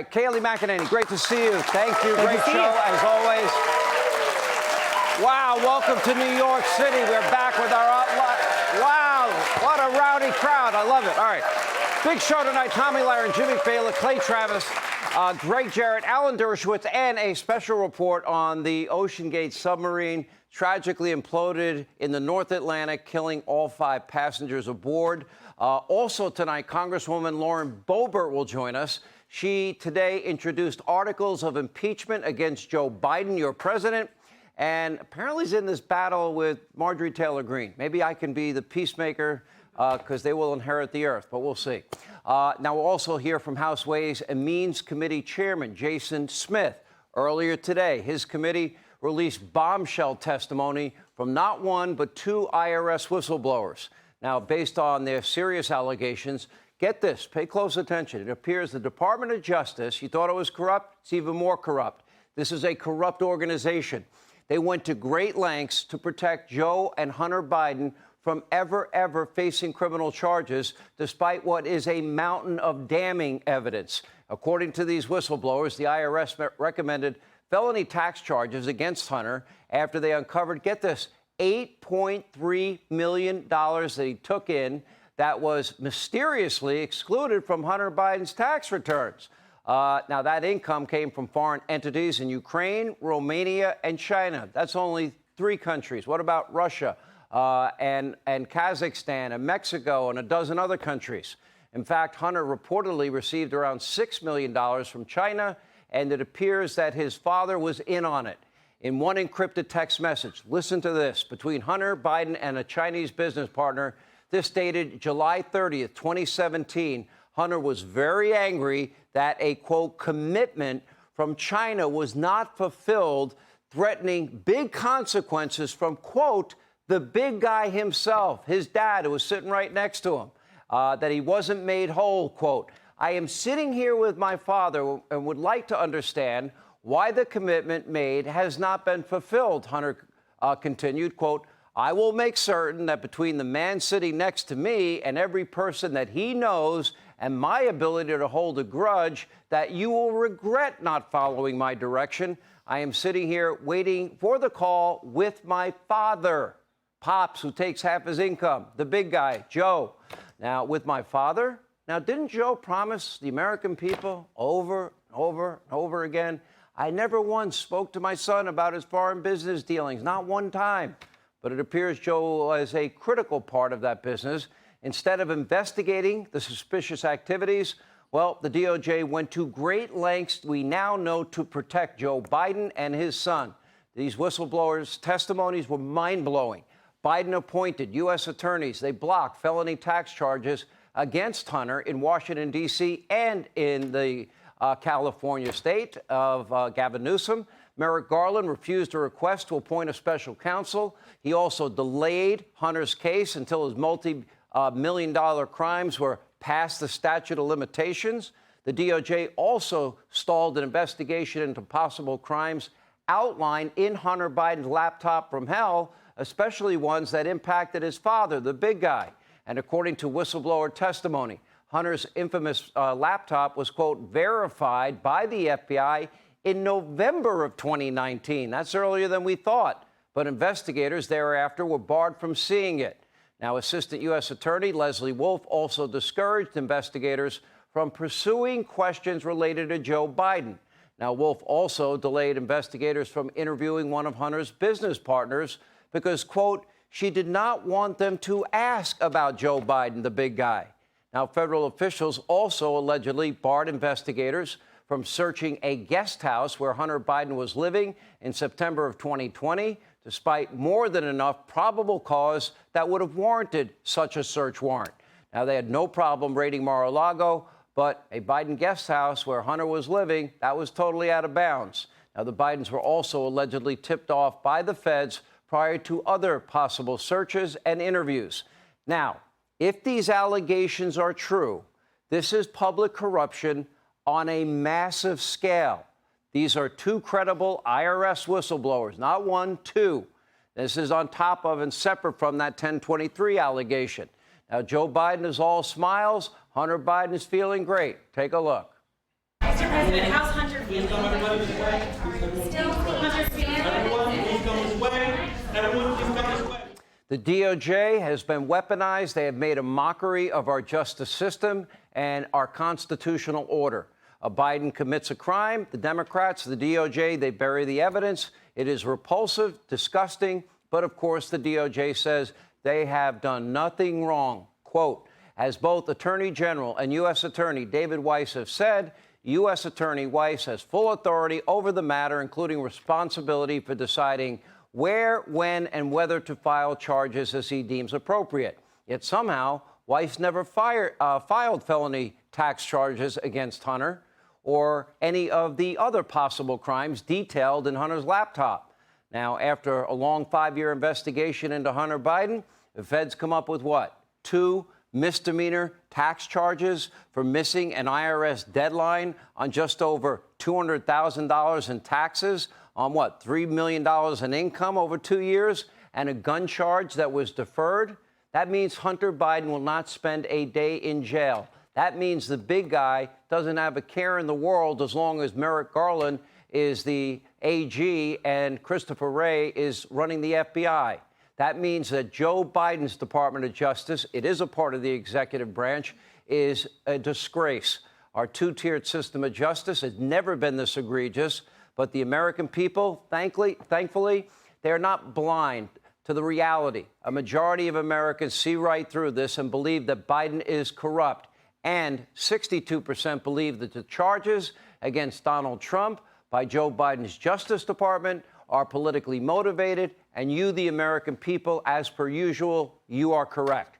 Kayleigh McEnany, great to see you. Thank you. Great show, as always. Wow, welcome to New York City. We're back with our... Wow, what a rowdy crowd. I love it. All right. Big show tonight. Tommy Lahren, Jimmy Fallon, Clay Travis, Greg Jarrett, Alan Dershowitz, and a special report on the Ocean Gate submarine tragically imploded in the North Atlantic, killing all 5 passengers aboard. Also tonight, Congresswoman Lauren Boebert will join us. She today introduced articles of impeachment against Joe Biden, your president, and apparently is in this battle with Marjorie Taylor Greene. Maybe I can be the peacemaker because they will inherit the earth, but we'll see. Now, we'll also hear from House Ways and Means Committee Chairman Jason Smith. Earlier today, his committee released bombshell testimony from not one, but 2 IRS whistleblowers. Now, based on their serious allegations, get this, pay close attention. It appears the Department of Justice, you thought it was corrupt, it's even more corrupt. This is a corrupt organization. They went to great lengths to protect Joe and Hunter Biden from ever facing criminal charges, despite what is a mountain of damning evidence. According to these whistleblowers, the IRS recommended felony tax charges against Hunter after they uncovered, get this, $8.3 million that he took in that was mysteriously excluded from Hunter Biden's tax returns. Now, that income came from foreign entities in Ukraine, Romania, and China. That's only 3 countries. What about Russia and Kazakhstan and Mexico and a dozen other countries? In fact, Hunter reportedly received around $6 million from China, and it appears that his father was in on it. In one encrypted text message, listen to this, between Hunter Biden and a Chinese business partner, this dated July 30th, 2017, Hunter was very angry that a, quote, commitment from China was not fulfilled, threatening big consequences from, quote, the big guy himself, his dad, who was sitting right next to him, that he wasn't made whole, quote. I am sitting here with my father and would like to understand why the commitment made has not been fulfilled, Hunter continued, quote, I will make certain that between the man sitting next to me and every person that he knows and my ability to hold a grudge, that you will regret not following my direction. I am sitting here waiting for the call with my father, Pops, who takes half his income, the big guy, Joe. Now, with my father, now, didn't Joe promise the American people over and over again? I never once spoke to my son about his foreign business dealings, not one time. But it appears Joe was a critical part of that business. Instead of investigating the suspicious activities, well, the DOJ went to great lengths, we now know, to protect Joe Biden and his son. These whistleblowers' testimonies were mind-blowing. Biden appointed U.S. attorneys. They blocked felony tax charges against Hunter in Washington, D.C., and in the California state of Gavin Newsom. Merrick Garland refused a request to appoint a special counsel. He also delayed Hunter's case until his multi-million-dollar crimes were past the statute of limitations. The DOJ also stalled an investigation into possible crimes outlined in Hunter Biden's laptop from hell, especially ones that impacted his father, the big guy. And according to whistleblower testimony, Hunter's infamous laptop was, quote, verified by the FBI in November of 2019. That's earlier than we thought. But investigators thereafter were barred from seeing it. Now, Assistant U.S. Attorney Leslie Wolf also discouraged investigators from pursuing questions related to Joe Biden. Now, Wolf also delayed investigators from interviewing one of Hunter's business partners because, quote, she did not want them to ask about Joe Biden, the big guy. Now, federal officials also allegedly barred investigators from searching a guest house where Hunter Biden was living in September of 2020, despite more than enough probable cause that would have warranted such a search warrant. Now, they had no problem raiding Mar-a-Lago, but a Biden guest house where Hunter was living, that was totally out of bounds. Now, the Bidens were also allegedly tipped off by the feds prior to other possible searches and interviews. Now, if these allegations are true, this is public corruption on a massive scale. These are 2 credible IRS whistleblowers, not 1, 2. This is on top of and separate from that 1023 allegation. Now, Joe Biden is all smiles. Hunter Biden is feeling great. Take a look. Mr. President, how's Hunter feeling? Please come everybody this way. Still Hunter feeling? Everyone, please come this way. Everyone, please come this way. The DOJ has been weaponized. They have made a mockery of our justice system and our constitutional order. Biden commits a crime. The Democrats, the DOJ, they bury the evidence. It is repulsive, disgusting. But, of course, the DOJ says they have done nothing wrong. Quote, as both Attorney General and U.S. Attorney David Weiss have said, U.S. Attorney Weiss has full authority over the matter, including responsibility for deciding where, when, and whether to file charges as he deems appropriate. Yet somehow, Weiss never filed felony tax charges against Hunter or any of the other possible crimes detailed in Hunter's laptop. Now, after a long 5-year investigation into Hunter Biden, the feds come up with what? 2 misdemeanor tax charges for missing an IRS deadline on just over $200,000 in taxes on what, $3 million in income over 2 years, and a gun charge that was deferred. That means Hunter Biden will not spend a day in jail. That means the big guy doesn't have a care in the world as long as Merrick Garland is the AG and Christopher Wray is running the FBI. That means that Joe Biden's Department of Justice, it is a part of the executive branch, is a disgrace. Our two-tiered system of justice has never been this egregious, but the American people, thankfully, they're not blind to the reality. A majority of Americans see right through this and believe that Biden is corrupt. And 62% believe that the charges against Donald Trump by Joe Biden's Justice Department are politically motivated, and you, the American people, as per usual, you are correct.